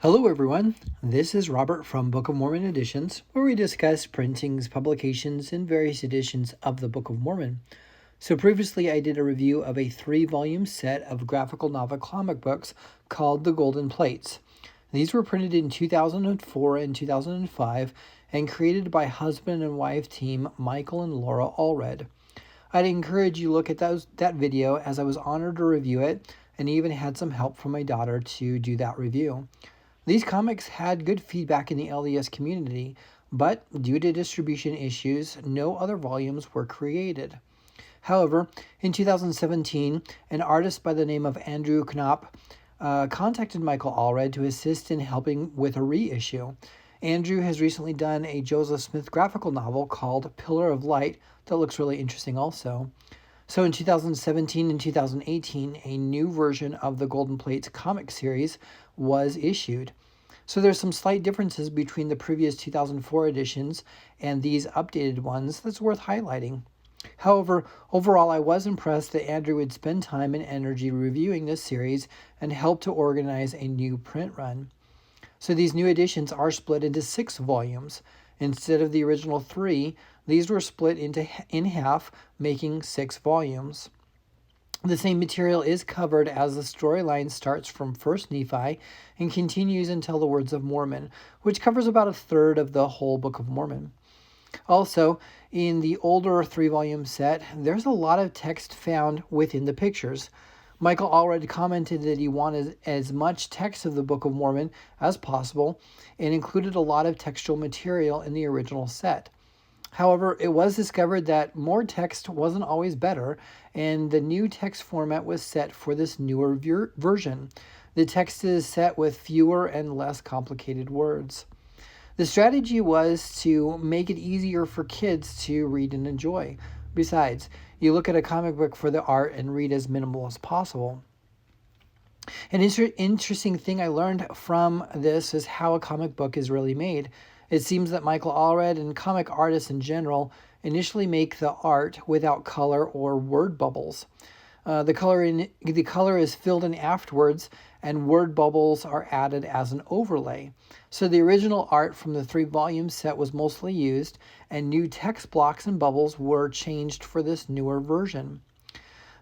Hello everyone, this is Robert from Book of Mormon Editions, where we discuss printings, publications, and various editions of the Book of Mormon. So previously I did a review of a 3-volume set of graphical novel comic books called The Golden Plates. These were printed in 2004 and 2005 and created by husband and wife team Michael and Laura Allred. I'd encourage you to look at that video, as I was honored to review it and even had some help from my daughter to do that review. These comics had good feedback in the LDS community, but due to distribution issues, no other volumes were created. However, in 2017, an artist by the name of Andrew Knopp contacted Michael Allred to assist in helping with a reissue. Andrew has recently done a Joseph Smith graphical novel called Pillar of Light that looks really interesting also. So in 2017 and 2018, a new version of the Golden Plates comic series was issued. So there's some slight differences between the previous 2004 editions and these updated ones that's worth highlighting. However, overall, I was impressed that Andrew would spend time and energy reviewing this series and help to organize a new print run. So these new editions are split into 6 volumes. Instead of the original 3, these were split in half, making 6 volumes. The same material is covered as the storyline starts from 1st Nephi and continues until the Words of Mormon, which covers about a third of the whole Book of Mormon. Also, in the older 3-volume set, there's a lot of text found within the pictures. Michael already commented that he wanted as much text of the Book of Mormon as possible and included a lot of textual material in the original set. However, it was discovered that more text wasn't always better, and the new text format was set for this newer version. The text is set with fewer and less complicated words. The strategy was to make it easier for kids to read and enjoy. Besides, you look at a comic book for the art and read as minimal as possible. An interesting thing I learned from this is how a comic book is really made. It seems that Michael Allred and comic artists in general initially make the art without color or word bubbles. The color is filled in afterwards, and word bubbles are added as an overlay. So the original art from the 3-volume set was mostly used, and new text blocks and bubbles were changed for this newer version.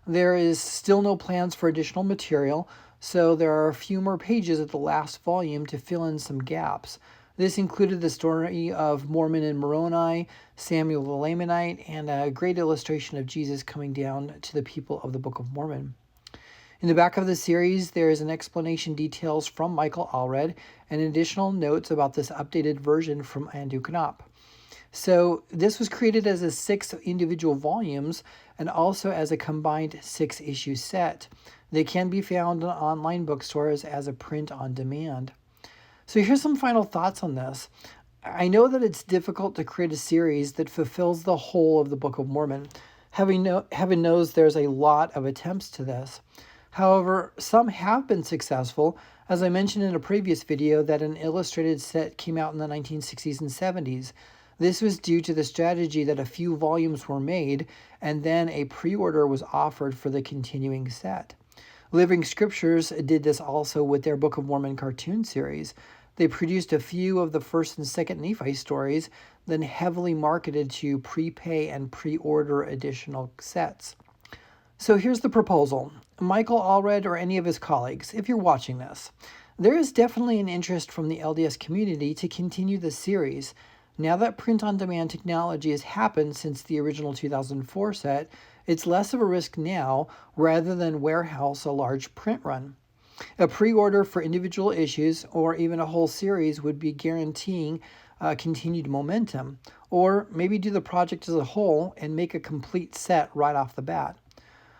There is still no plans for additional material, so there are a few more pages at the last volume to fill in some gaps. This included the story of Mormon and Moroni, Samuel the Lamanite, and a great illustration of Jesus coming down to the people of the Book of Mormon. In the back of the series, there is an explanation details from Michael Allred and additional notes about this updated version from Andrew Knopp. So this was created as a 6 individual volumes and also as a combined 6-issue set. They can be found in online bookstores as a print on demand. So here's some final thoughts on this. I know that it's difficult to create a series that fulfills the whole of the Book of Mormon. Heaven knows there's a lot of attempts to this. However, some have been successful. As I mentioned in a previous video, that an illustrated set came out in the 1960s and 70s. This was due to the strategy that a few volumes were made and then a pre-order was offered for the continuing set. Living Scriptures did this also with their Book of Mormon cartoon series. They produced a few of the 1st and 2nd Nephi stories, then heavily marketed to prepay and pre-order additional sets. So here's the proposal. Michael Allred or any of his colleagues, if you're watching this, there is definitely an interest from the LDS community to continue the series. Now that print-on-demand technology has happened since the original 2004 set, it's less of a risk now rather than warehouse a large print run. A pre-order for individual issues or even a whole series would be guaranteeing continued momentum, or maybe do the project as a whole and make a complete set right off the bat.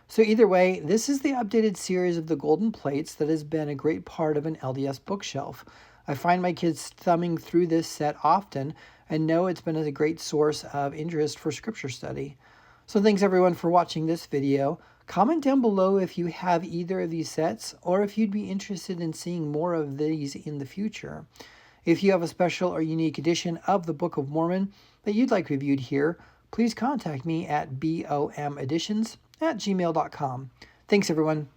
So either way, this is the updated series of the Golden Plates that has been a great part of an LDS bookshelf. I find my kids thumbing through this set often and know it's been a great source of interest for scripture study. So thanks everyone for watching this video. Comment down below if you have either of these sets or if you'd be interested in seeing more of these in the future. If you have a special or unique edition of the Book of Mormon that you'd like reviewed here, please contact me at bomeditions@gmail.com. Thanks everyone.